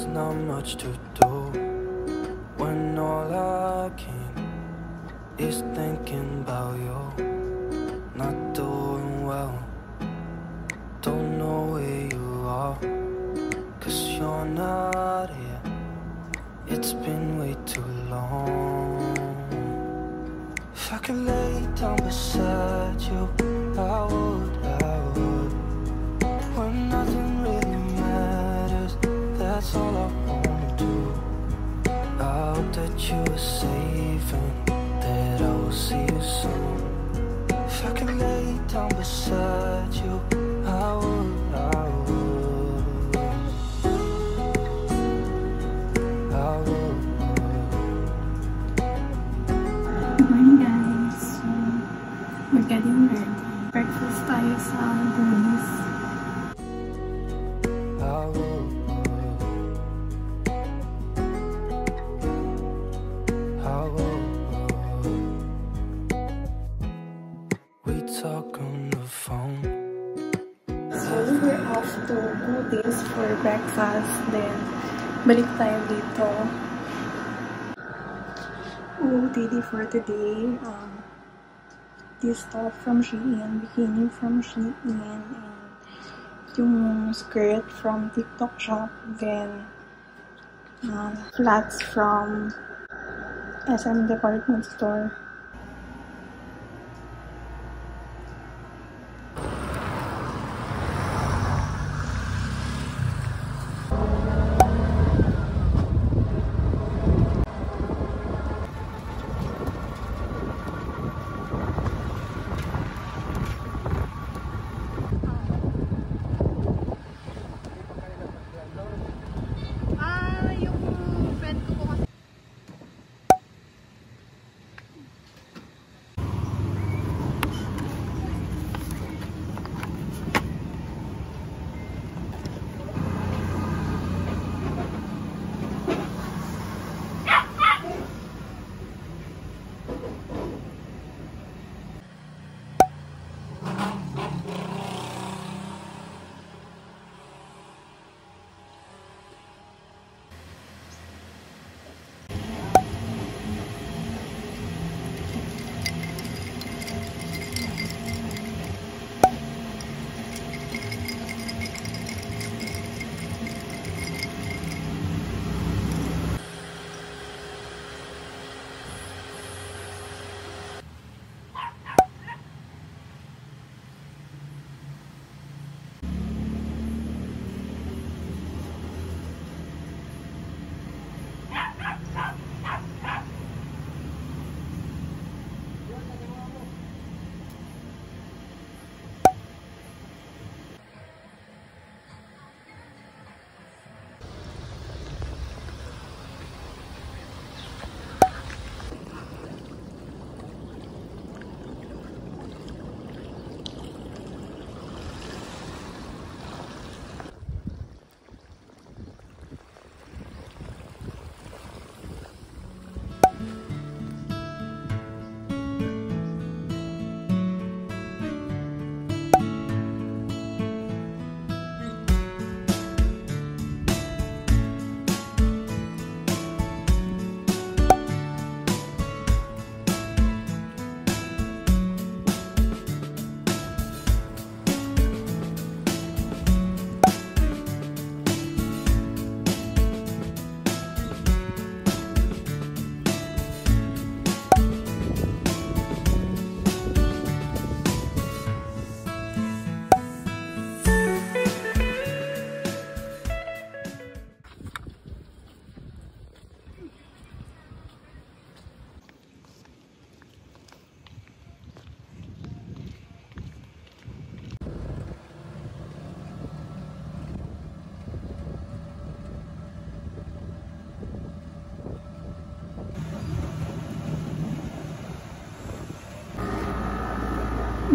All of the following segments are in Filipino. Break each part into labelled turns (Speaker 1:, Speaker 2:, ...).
Speaker 1: There's not much to do when all I can is thinking about you. Not doing well, don't know where you are, 'cause you're not here. It's been way too long. If I could lay down beside you, I would. When nothing really matters, that's all I wanna do. I hope that you are safe and that I will see you soon. If I could lay down beside you, I would.
Speaker 2: Good morning guys. So, we're getting ready. Breakfast tayo sa Goonies.
Speaker 1: We talk on the phone.
Speaker 2: So, we're off to Goonies for breakfast. Then, balik tayo dito. OOTD for today. This top from Shein, bikini from Shein, and yung skirt from TikTok shop. Then, flats from SM department store.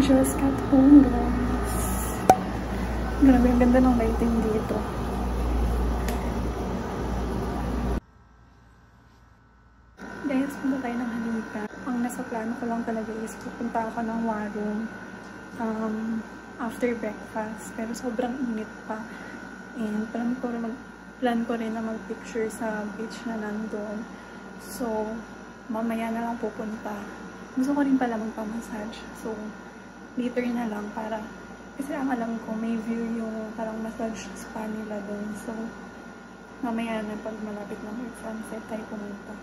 Speaker 2: Just got home, guys. Grabe, ang ganda ng lighting dito. Guys, punta tayo ng Halika. Ang nasa plano ko lang talaga is pupunta ako ng Warung after breakfast. Pero sobrang init pa. And parang ko plan ko rin na mag-picture sa beach na nandun. So, mamaya na lang pupunta. Gusto ko rin pala magpa-massage. So, later na lang para, kasi ang alam ko, may view yung parang massage spa nila dun. So, mamaya na pag malapit na mag-sunset tayo pumunta.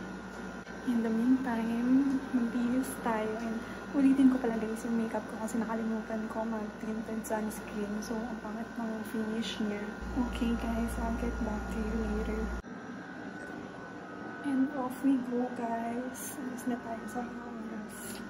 Speaker 2: In the meantime, mag-bihis tayo. And ulitin ko pala guys yung makeup ko kasi nakalimutan ko mag-tinted sunscreen. So, ang pangit ng finish niya. Okay guys, I'll get back to you later. And off we go guys. Alis na tayo sa house.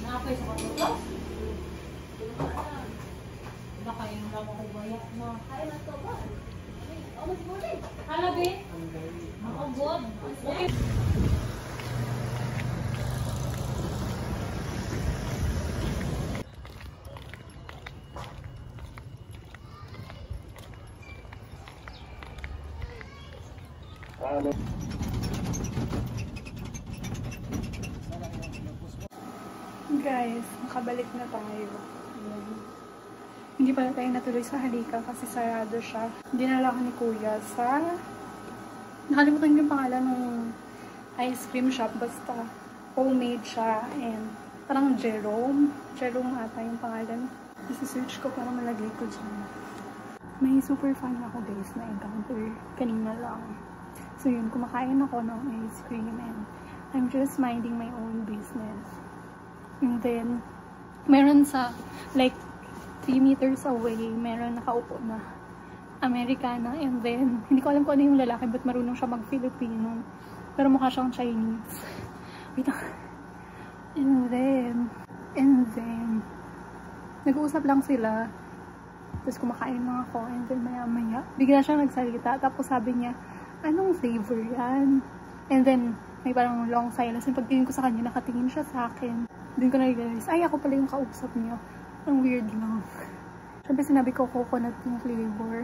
Speaker 3: Nakapay sa kapatid. Baka yung lang ako bayak na. Kaya na ito ba? O, mas muli. Halabi? Ako, God. Okay.
Speaker 2: Guys, nakabalik na tayo. Hindi pala tayo natuloy sa Halika kasi sarado siya. Dinala ko ni Kuya sa... Nakalimutan yung pangalan ng ice cream shop. Basta homemade siya. And parang Jerome. Jerome ata yung pangalan. Isi-search ko para malagay ko dyan. May super fun ako guys na encounter kanina lang. So yun, kumakain ako ng ice cream and I'm just minding my own business. And then, meron sa, like, 3 meters away, meron nakaupo na Americana. And then, hindi ko alam kung ano yung lalaki, but marunong siya mag-Filipino. Pero mukha siyang Chinese. Wait lang. And then, nag-uusap lang sila. Tapos kumakain lang ako. And then, maya-maya, bigla siya nagsalita. Tapos sabi niya, anong flavor yan? And then, may parang long silence. And pagtingin ko sa kanya, nakatingin siya sa akin. Doon ko na-realize, ay, ako pala yung kausap niya. Ang weird lang. Siyempre, sinabi ko coconut yung flavor.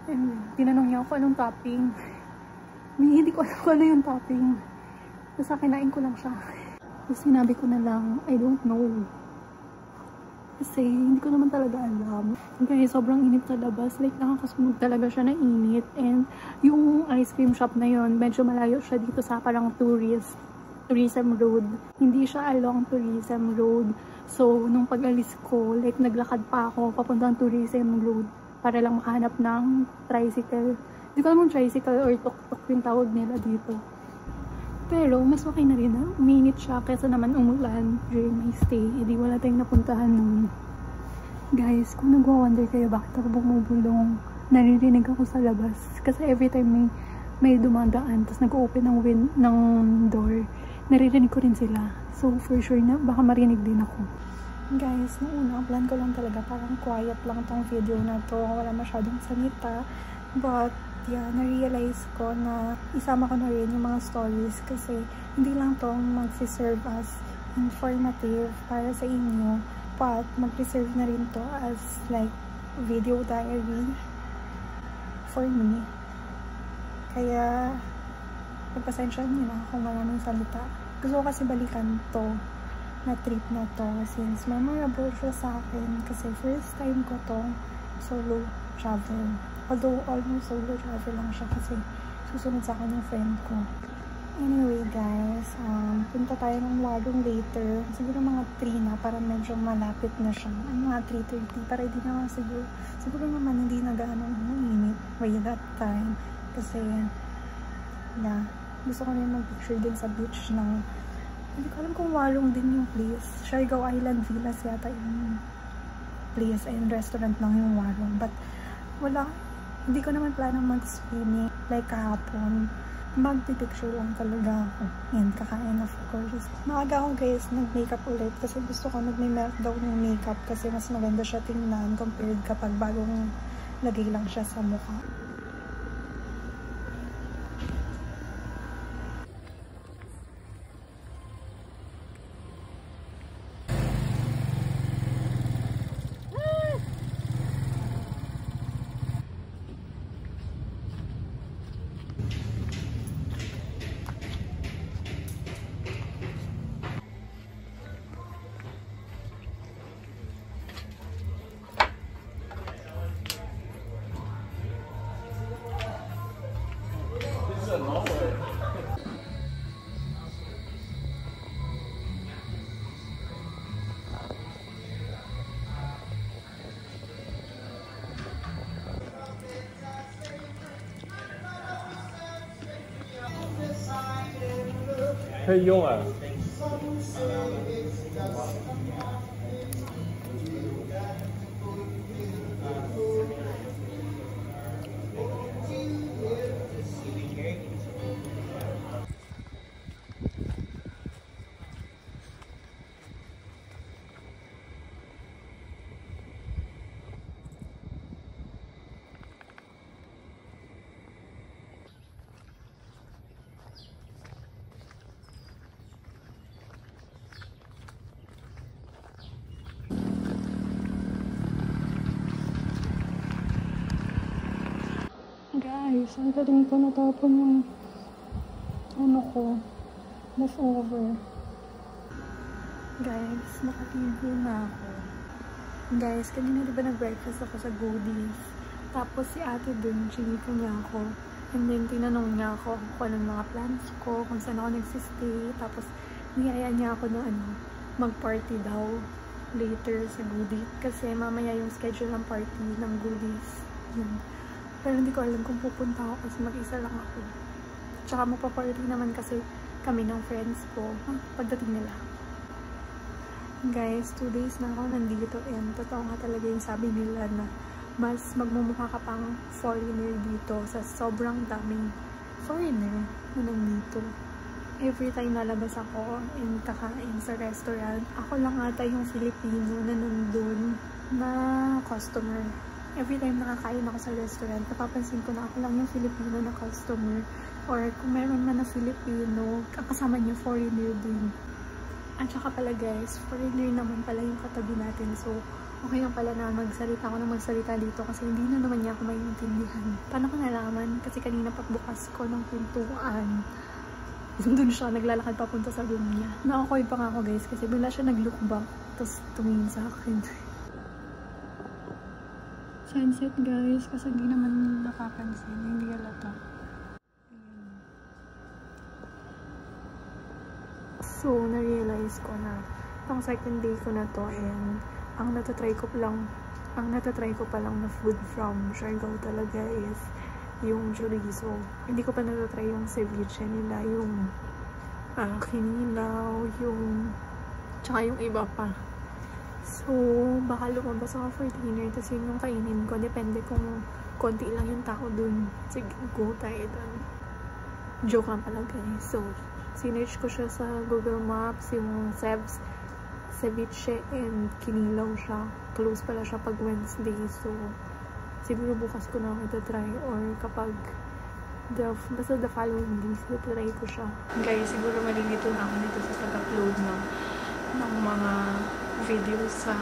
Speaker 2: And tinanong niya ako anong topping. Hindi ko alam kung ano yung topping. Tapos kinain ko lang siya. Tapos sinabi ko na lang, I don't know. Kasi hindi ko naman talaga alam. Kasi sobrang init sa labas. Like, nakakasunog talaga siya na init. And yung ice cream shop na yon, medyo malayo siya dito sa parang tourism road. Hindi siya along tourism road. So, nung pag-alis ko, like, naglakad pa ako papuntang tourism road para lang makahanap ng tricycle. Hindi ko alam yung tricycle or tuk-tuk yung tawag nila dito. Pero, mas okay na rin na uminit siya kaysa naman umulan during my stay. Hindi wala tayong napuntahan nun. Guys, kung nagwa-wonder kayo bakit ako bumubulong, naririnig ako sa labas. Kasi every time may dumadaan, tapos nag-open ng door, naririnig ko rin sila. So, for sure na, baka marinig din ako. Guys, noong una, plan ko lang talaga, parang quiet lang tong video na to. Wala masyadong salita. But, yeah, na-realize ko na isama ko na rin yung mga stories kasi hindi lang to mag-serve as informative para sa inyo, but mag-preserve na rin to as like video diary for me. Kaya, pagpasensya niyo na kung maraming salita. Gusto ko kasi balikan to na trip na to since memorable siya sa akin kasi first time ko to solo travel. Although almost solo travel lang siya kasi susunod sa akin yung friend ko. Anyway guys, punta tayo ng Warung later. Siguro mga 3 na para medyo malapit na siya. Mga 3:30 para hindi naman siguro naman hindi na gaano mainit by that time. Kasi yeah, gusto ko rin mag-picture din sa beach ng hindi ko alam kung Warung din yung place. Siargao Island Villas yata yung place and restaurant lang yung Warung. But wala, hindi ko naman planong mag-swimming like kahapon. magpipicture lang talaga ako. And kakain of course. Maaga ako guys nag-makeup ulit kasi gusto ko nag-meltdown yung makeup kasi mas maganda siya tingnan compared kapag bagong lagay lang siya sa mukha.
Speaker 4: 可以用啊。
Speaker 2: Guys, ang galing ko natapon yung ano ko, leftover. Guys, nakatigo na ako. Guys, kanina diba nag-breakfast ako sa Goodies? Tapos si ate dun, chinito niya ako. And then tinanong niya ako kung anong mga plans ko, kung saan ako nagsistay. Tapos niyaya niya ako na mag-party daw later sa Goodies. Kasi mamaya yung schedule ng party ng Goodies. Yun. Pero hindi ko alam kung pupunta ako kasi mag-isa lang ako. Tsaka magpa-party naman kasi kami ng friends ko pagdating nila. Guys, 2 days na ako nandito and totoo nga talaga yung sabi nila na mas magmumukha ka pang foreigner dito sa sobrang daming foreigner na nandito. Every time nalabas ako and kakain sa restaurant, ako lang ata yung Filipino na nandun na customer. Every time nakakain ako sa restaurant, napapansin ko na ako lang yung Filipino na customer. Or kung meron man na Filipino, kasama niya foreigner din. At saka pala guys, foreigner naman pala yung katabi natin. So, okay lang pala na magsalita ako na magsalita dito kasi hindi na naman niya ako maintindihan. Paano ko nalaman? Kasi kanina pagbukas ko ng pintuan, doon siya, naglalakad papunta sa room niya. Nakakoy pa nga ako guys kasi bigla siya nag-look back, tapos tumingin sa akin. Sunset guys, kasi hindi naman nakapansin, hindi halata. So, na-realize ko na pang second day ko na to and ang natatry ko pa lang na food from Siargao talaga is yung chorizo. Hindi ko pa natatry yung ceviche nila, yung kinilaw, yung tsaka yung iba pa. So, baka lumabas ako for dinner kasi yung kainin ko, depende kung konti lang yung tao dun. Sige, go tayo dun. Joke lang pala guys. So, sinerch ko siya sa Google Maps, yung ceviche and kinilaw siya. Close pala siya pag Wednesday. So, siguro bukas ko na ito try or kapag basta the following days, try ko siya. Guys, siguro malilito na ako nito sa pag-upload ng mga videos sa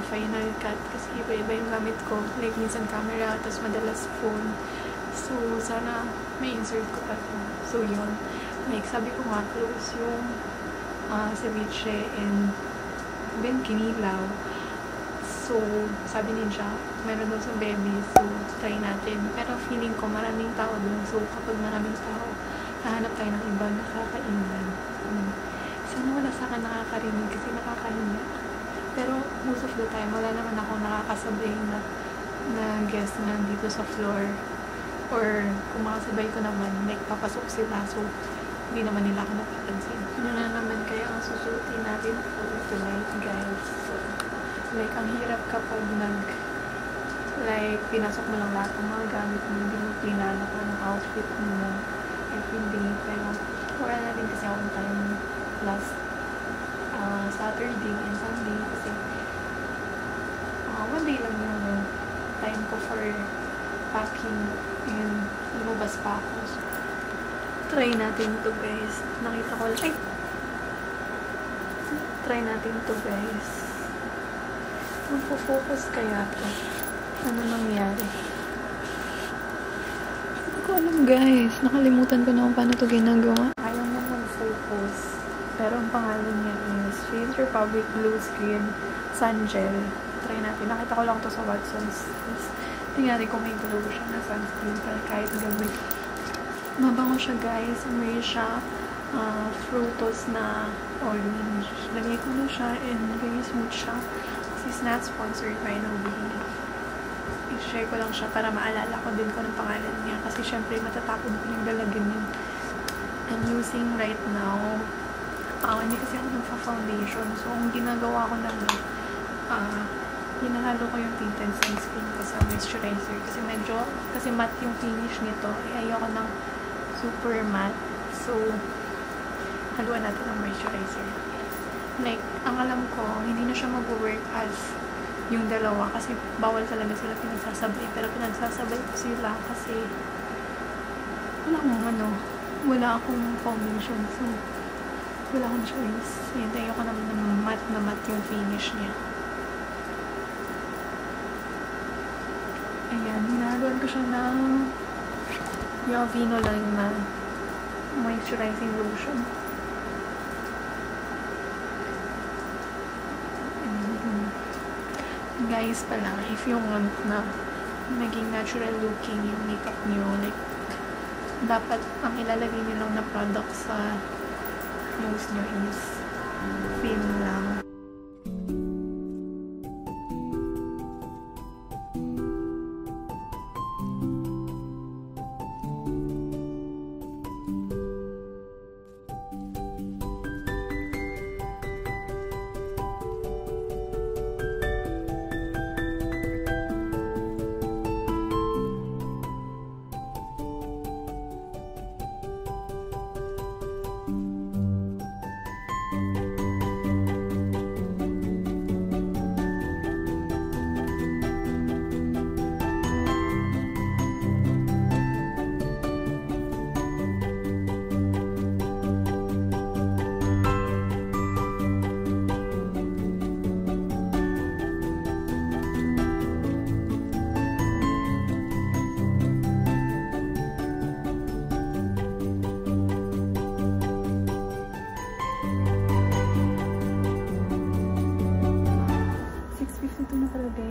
Speaker 2: Final Cut kasi iba-iba yung gamit ko. Like, minsan camera, tapos madalas phone. So, sana may insert ko pa ito. So, yun. Like, sabi ko nga, close yung ceviche and then kinilaw. So, sabi niya, meron daw sa baby. So, try natin. Pero feeling ko maraming tao dun. So, kapag maraming tao, hahanap tayo ng ibang nakakainan. Sana wala sa akin nakakarinig kasi nakakahiya. Pero most of the time, wala naman ako nakakasabay na guest na dito sa floor. Or kung makasabay ko naman, like papasok sila. So, hindi naman nila ako napapansin. Ano na naman kaya ang susuotin natin for tonight, guys. So, like, ang hirap kapag pinasok mo lang lahat ng mga gamit mo, hindi mo pinalo ka ng outfit mo. everyday. Pero wala na rin kasi akong time last Saturday and Sunday kasi one day lang yung time ko for packing and lumabas pa ako. So, try natin to guys. Nakita ko lang. Try natin to guys. Magpo-focus kaya to. Ano nangyari? Hindi ko alam guys. Nakalimutan ko na kung paano to ginagawa. Ayaw na mag-focus. Pero ang pangalan niya is Face Republic Blue Skin Sun Gel. Try natin. Nakita ko lang to sa Watson's. Tingnan natin kung may glow siya na sunscreen para kahit gabi. Mabango siya guys. May siya frutos na orange. Lagay ko na siya and very smooth siya. Kasi is not sponsored by nobody. I-share ko lang siya para maalala ko din ko ng pangalan niya. Kasi syempre matatapon ko yung dalagan yun. I'm using right now. Hindi kasi ako nagpa-foundation. So, ang ginagawa ko lang hinahalo ko yung tinted sunscreen ko sa moisturizer. Kasi matte yung finish nito. Ayoko ng super matte. So, haluan natin ang moisturizer. Like, ang alam ko, hindi na siya mag-work as yung dalawa kasi bawal talaga sila pinagsasabay. Pero pinagsasabay ko sila kasi wala akong foundation. So, wala akong choice. Hintay ako naman na matte yung finish niya. Ayan, hinahaluan ko siya ng yung Aveeno Line na moisturizing lotion. Guys pala, if you want na maging natural looking yung makeup nyo, like, dapat ang ilalagay nyo lang na product sa nose nyo is film lang.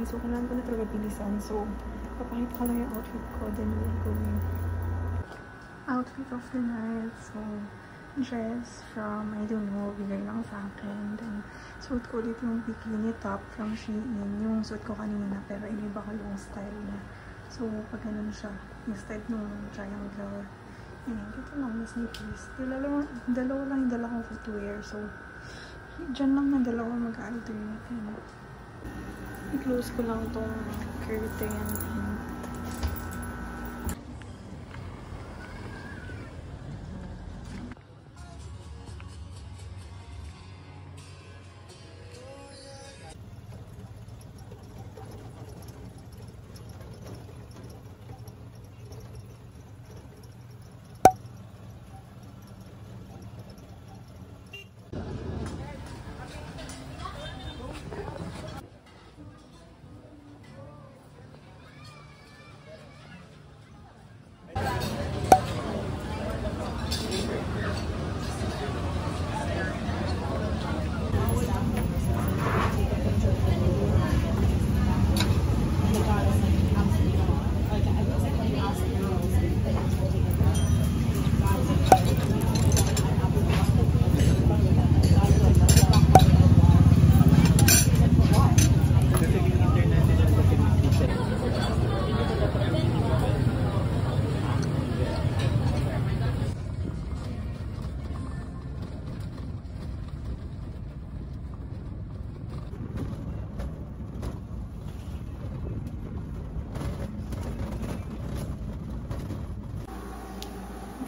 Speaker 2: So, kailangan ko na talaga bilisan. So, papakita ko lang yung outfit ko. Then, we'll go in. Outfit of the night. So, dress from, I don't know, bigay lang sa akin. Then, suit ko ulit yung bikini top from Shein. Yung suit ko kanina, pero iniba ko yung style niya. So, pag ganun siya, yung style ng triangle. Ayan, dito lang yung sneakers. Dalawa lang yung dala kong footwear. So, dyan lang na dalawa mag-alternate. I-close ko lang tong curtain.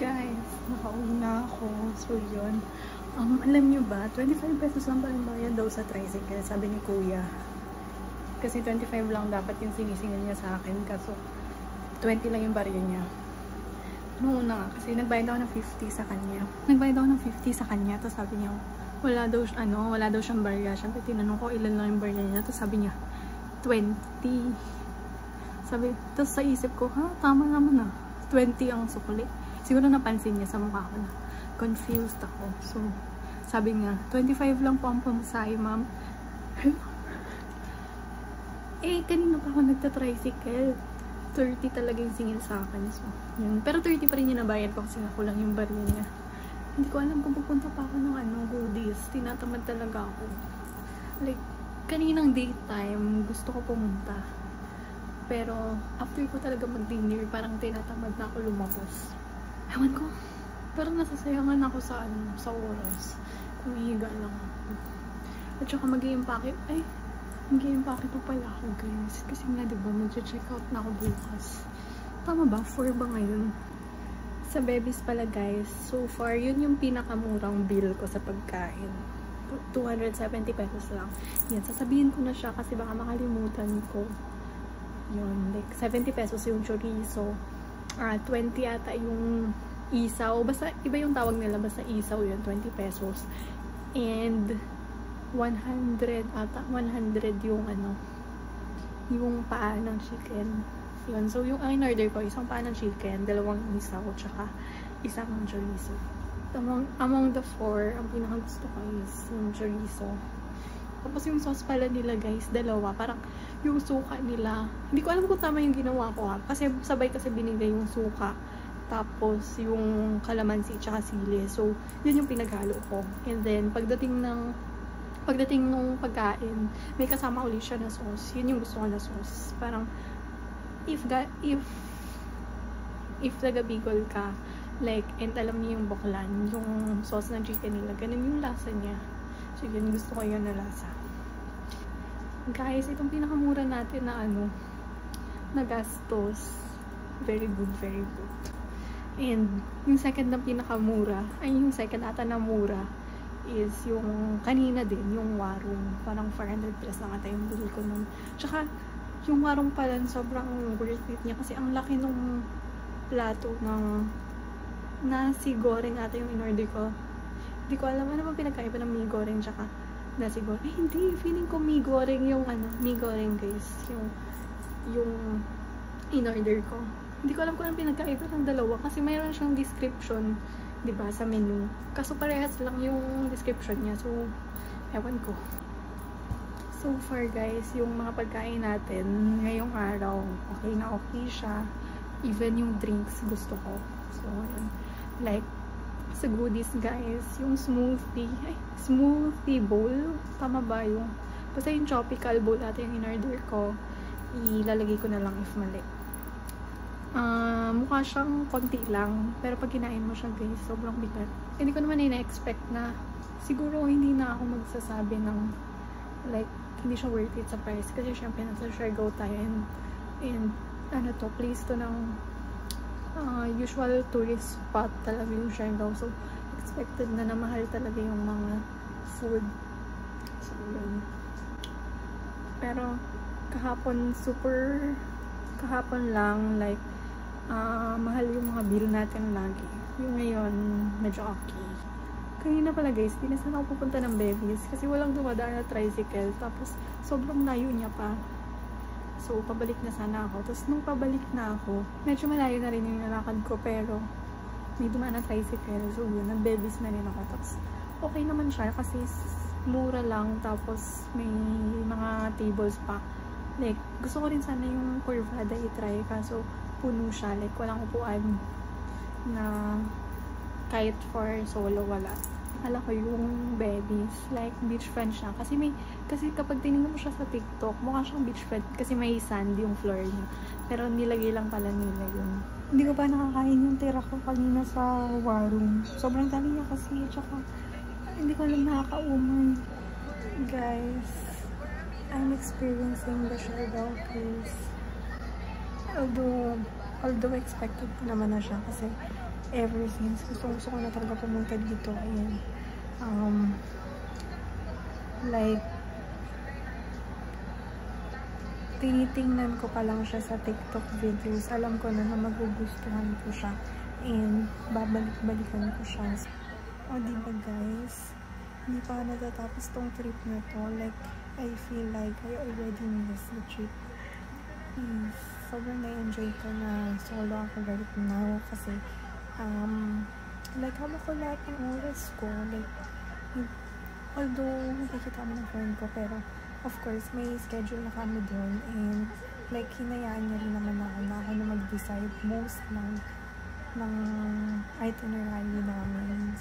Speaker 2: Guys, Nakauwi na ako. So, yun. Alam nyo ba, 25 pesos lang pa rin bayad daw sa tricycle, sabi ni Kuya. Kasi 25 lang dapat yung sinisingil niya sa akin. Kaso, 20 lang yung barya niya. Noon na nga, kasi nagbayad ako ng 50 sa kanya. Nagbayad ako ng 50 sa kanya, tapos sabi niya, wala daw siyang barya. Siyempre, tinanong ko ilan lang yung barya niya, tapos sabi niya, 20. Sabi, tapos sa isip ko, ha, tama naman na. 20 ang sukli. Siguro napansin niya sa mukha ko na confused ako. So, sabi niya, 25 lang po ang pamasahe, ma'am. Kanina pa ako nagta-tricycle. 30 talaga yung singil sa akin. So, yun. Pero 30 pa rin yung nabayad ko kasi nakulang yung barya niya. Hindi ko alam kung pupunta pa ako ng goodies. Tinatamad talaga ako. Like, kaninang daytime, gusto ko pumunta. Pero, after ko talaga mag-dinner, parang tinatamad na ako lumabas. Ewan ko. Parang nasasayangan ako sa oras. Kumihiga lang ako. At saka mag-i-impake. Mag-i-impake pa pala ako, guys. Kasi nga, diba, mag-check out na ako bukas. Tama ba? 4 ba ngayon? Sa Bebis pala, guys. So far, yun yung pinakamurang bill ko sa pagkain. 270 pesos lang. Yan, sasabihin ko na siya kasi baka makalimutan ko. Yun, like 70 pesos yung chorizo. 20 ata yung isaw. Basta, iba yung tawag nila. Basta isaw yun, 20 pesos. And 100 ata, 100 yung yung paa ng chicken. Yun. So, yung in-order ko, isang paa ng chicken, 2 isaw, tsaka isang chorizo. Among the 4, ang pinakagusto ko is yung chorizo. Tapos yung sauce pala nila, guys, 2. Parang yung suka nila, hindi ko alam kung tama yung ginawa ko, ha. Kasi sabay kasi binigay yung suka. Tapos yung kalamansi tsaka sili. So, yun yung pinaghalo ko. And then, pagdating nung pagkain, may kasama ulit siya na sauce. Yun yung gusto ko na sauce. Parang, if taga Bicol ka, like, and alam niyo yung boklan, yung sauce ng chicken nila, ganun yung lasa niya. So, yun, gusto ko yun na lasa. Guys, itong pinakamura natin na na gastos. Very good, very good. And, yung second na pinakamura, yung second ata na mura, is yung kanina din, yung warung. Parang 400 plus lang ata yung bili ko nun. Tsaka, yung warung pala, sobrang worth it niya kasi ang laki nung plato ng nasi goreng ata yung in-order ko. Hindi ko alam ano ba pinagkaiba ng mi goreng tsaka nasi goreng. Hindi, feeling ko mi goreng yung mi goreng, guys. Yung in-order ko. Hindi ko alam kung anong pinagkaiba ng dalawa kasi mayroon siyang description, 'di ba, sa menu. Kaso parehas lang yung description niya. So, ewan ko. So far, guys, yung mga pagkain natin ngayong araw, okay na okay siya. Even yung drinks gusto ko. So, like, sa goodies, guys, yung smoothie bowl, tama ba yung, basta yung tropical bowl ata yung in-order ko, ilalagay ko na lang if mali. Mukha siyang konti lang, pero pag kinain mo siya, guys, sobrang bigat. Hindi ko naman ina-expect na, siguro hindi na ako magsasabi ng, like, hindi siya worth it sa price, kasi syempre nasa Siargao tayo, and place to ng usual tourist spot talaga yung Siargao. So, expected na mahal talaga yung mga food. So, yun. Pero, kahapon lang, like, mahal yung mga bill natin lagi. Yung ngayon, medyo okay. Kanina pala, guys, di na sana ako pupunta ng Bebis kasi walang dumadaan na tricycle. Tapos, sobrang layo niya pa. So, pabalik na sana ako. Tapos, nung pabalik na ako, medyo malayo na rin yung nalakad ko, pero may dumaan na tricycle. So, yun, nag-Bebis na rin ako. Tapos, okay naman siya kasi mura lang. Tapos, may mga tables pa. Like, gusto ko rin sana yung Corvada i-try. Kaso, puno siya. Like, walang upuan na kahit for solo, wala. Alam ko yung Bebis, like, beachfront siya. Kasi kapag tinignan mo siya sa TikTok, mukha siyang beachfront kasi may sand yung floor niya. Pero nilagay lang pala nila yun. Hindi ko pa nakakain yung tira ko kanina sa warung. Sobrang dami niya kasi, tsaka hindi ko alam nakakaumay. Guys, I'm experiencing the Siargao cruise. Although expected ko naman na siya kasi
Speaker 4: ever since. Gusto ko na talaga pumunta dito. Ayan. Like, tinitingnan ko pa lang siya sa TikTok videos. Alam ko na magugustuhan ko siya. And, babalik-balikan ko siya. O, diba guys? Hindi pa natatapos tong trip na to. Like, I feel like I already missed the trip. Sobrang na-enjoy ko na solo ako right now. Kasi, like, haba ko lahat ng oras ko. Like, although, nakikita mo ng friend ko, pero, of course, may schedule na kami doon. And, like, hinayaan niya rin naman ako na mag-decide most ng itinerary namin.